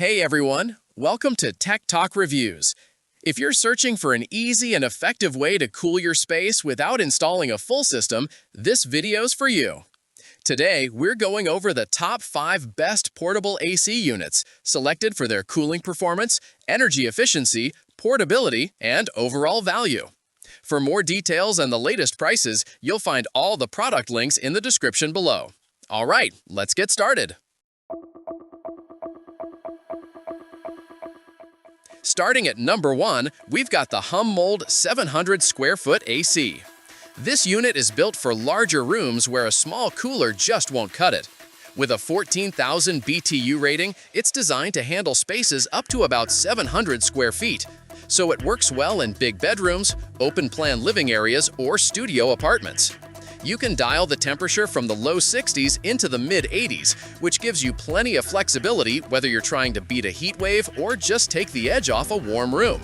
Hey everyone, welcome to Tech Talk Reviews. If you're searching for an easy and effective way to cool your space without installing a full system, this video's for you. Today, we're going over the top 5 best portable AC units, selected for their cooling performance, energy efficiency, portability, and overall value. For more details and the latest prices, you'll find all the product links in the description below. All right, let's get started. Starting at number 1, we've got the HUMHOLD 700 square foot AC. This unit is built for larger rooms where a small cooler just won't cut it. With a 14,000 BTU rating, it's designed to handle spaces up to about 700 square feet. So it works well in big bedrooms, open-plan living areas, or studio apartments. You can dial the temperature from the low 60s into the mid-80s, which gives you plenty of flexibility whether you're trying to beat a heat wave or just take the edge off a warm room.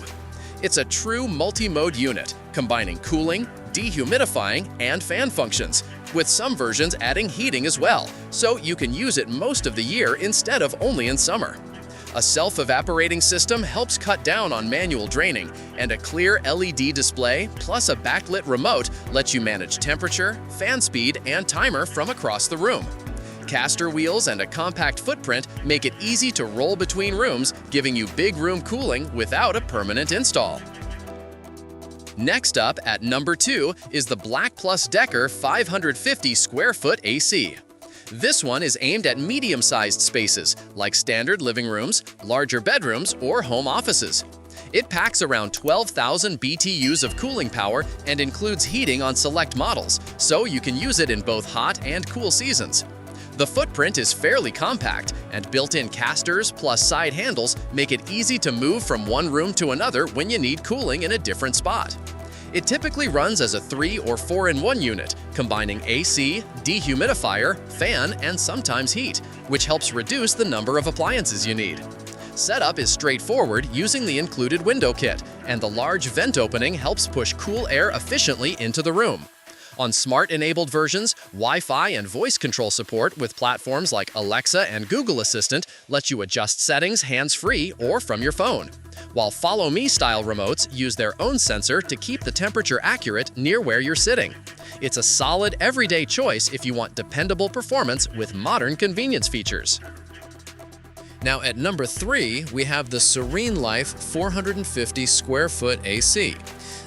It's a true multi-mode unit, combining cooling, dehumidifying, and fan functions, with some versions adding heating as well, so you can use it most of the year instead of only in summer. A self-evaporating system helps cut down on manual draining, and a clear LED display plus a backlit remote lets you manage temperature, fan speed, and timer from across the room. Caster wheels and a compact footprint make it easy to roll between rooms, giving you big room cooling without a permanent install. Next up, at number 2, is the BLACK+DECKER 550 square foot AC. This one is aimed at medium-sized spaces, like standard living rooms, larger bedrooms, or home offices. It packs around 12,000 BTUs of cooling power and includes heating on select models, so you can use it in both hot and cool seasons. The footprint is fairly compact, and built-in casters plus side handles make it easy to move from one room to another when you need cooling in a different spot. It typically runs as a 3 or 4-in-1 unit, combining AC, dehumidifier, fan, and sometimes heat, which helps reduce the number of appliances you need. Setup is straightforward using the included window kit, and the large vent opening helps push cool air efficiently into the room. On smart-enabled versions, Wi-Fi and voice control support with platforms like Alexa and Google Assistant let you adjust settings hands-free or from your phone, while Follow Me-style remotes use their own sensor to keep the temperature accurate near where you're sitting. It's a solid everyday choice if you want dependable performance with modern convenience features. Now at number 3, we have the SereneLife 450 square foot AC.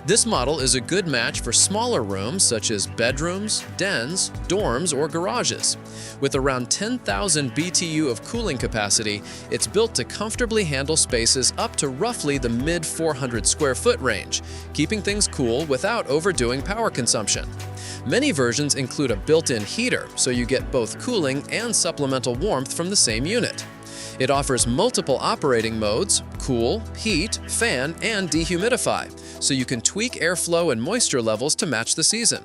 This model is a good match for smaller rooms such as bedrooms, dens, dorms, or garages. With around 10,000 BTU of cooling capacity, it's built to comfortably handle spaces up to roughly the mid-400 square foot range, keeping things cool without overdoing power consumption. Many versions include a built-in heater, so you get both cooling and supplemental warmth from the same unit. It offers multiple operating modes: cool, heat, fan, and dehumidify, so you can tweak airflow and moisture levels to match the season.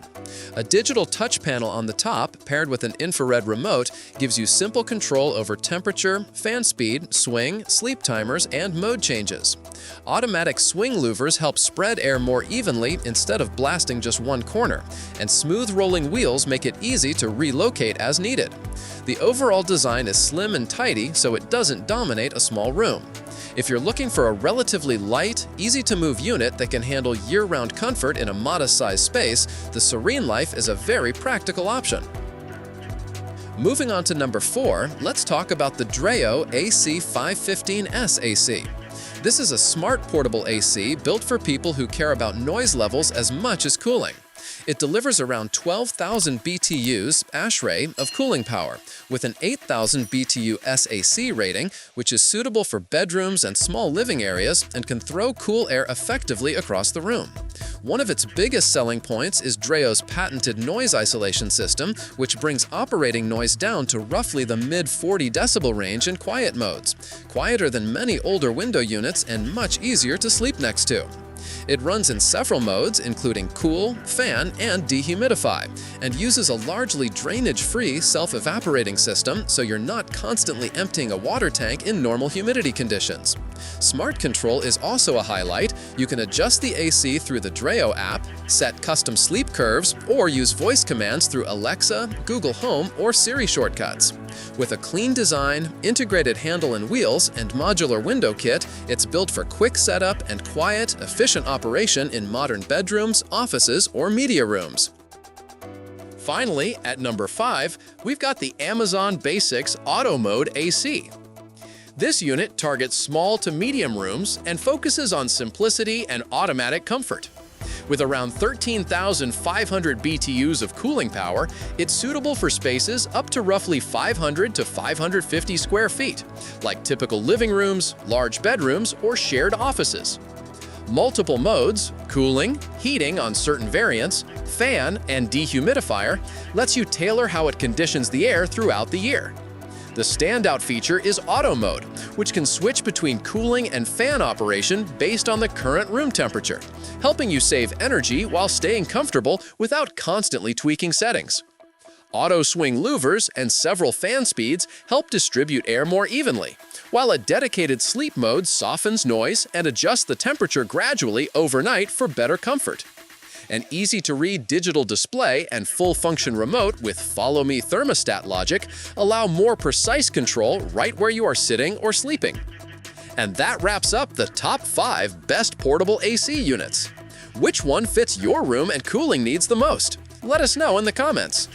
A digital touch panel on the top, paired with an infrared remote, gives you simple control over temperature, fan speed, swing, sleep timers, and mode changes. Automatic swing louvers help spread air more evenly instead of blasting just one corner, and smooth rolling wheels make it easy to relocate as needed. The overall design is slim and tidy, so it doesn't dominate a small room. If you're looking for a relatively light, easy-to-move unit that can handle year-round comfort in a modest-sized space, the SereneLife is a very practical option. Moving on to number 4, let's talk about the Dreo AC515S AC. This is a smart portable AC built for people who care about noise levels as much as cooling. It delivers around 12,000 BTUs ASHRAE of cooling power, with an 8,000 BTU SAC rating, which is suitable for bedrooms and small living areas and can throw cool air effectively across the room. One of its biggest selling points is Dreo's patented noise isolation system, which brings operating noise down to roughly the mid-40 decibel range in quiet modes, quieter than many older window units and much easier to sleep next to. It runs in several modes, including cool, fan, and dehumidify, and uses a largely drainage-free self-evaporating system, so you're not constantly emptying a water tank in normal humidity conditions. Smart control is also a highlight. You can adjust the AC through the Dreo app, set custom sleep curves, or use voice commands through Alexa, Google Home, or Siri shortcuts. With a clean design, integrated handle and wheels, and modular window kit, it's built for quick setup and quiet, efficient operation in modern bedrooms, offices, or media rooms. Finally, at number 5, we've got the Amazon Basics Auto Mode AC. This unit targets small to medium rooms and focuses on simplicity and automatic comfort. With around 13,500 BTUs of cooling power, it's suitable for spaces up to roughly 500 to 550 square feet, like typical living rooms, large bedrooms, or shared offices. Multiple modes, cooling, heating on certain variants, fan, and dehumidifier, lets you tailor how it conditions the air throughout the year. The standout feature is Auto Mode, which can switch between cooling and fan operation based on the current room temperature, helping you save energy while staying comfortable without constantly tweaking settings. Auto swing louvers and several fan speeds help distribute air more evenly, while a dedicated sleep mode softens noise and adjusts the temperature gradually overnight for better comfort. An easy-to-read digital display and full-function remote with Follow Me thermostat logic allow more precise control right where you are sitting or sleeping. And that wraps up the top 5 best portable AC units. Which one fits your room and cooling needs the most? Let us know in the comments.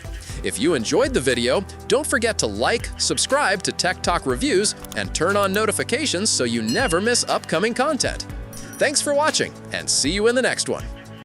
If you enjoyed the video, don't forget to like, subscribe to Tech Talk Reviews, and turn on notifications so you never miss upcoming content. Thanks for watching, and see you in the next one.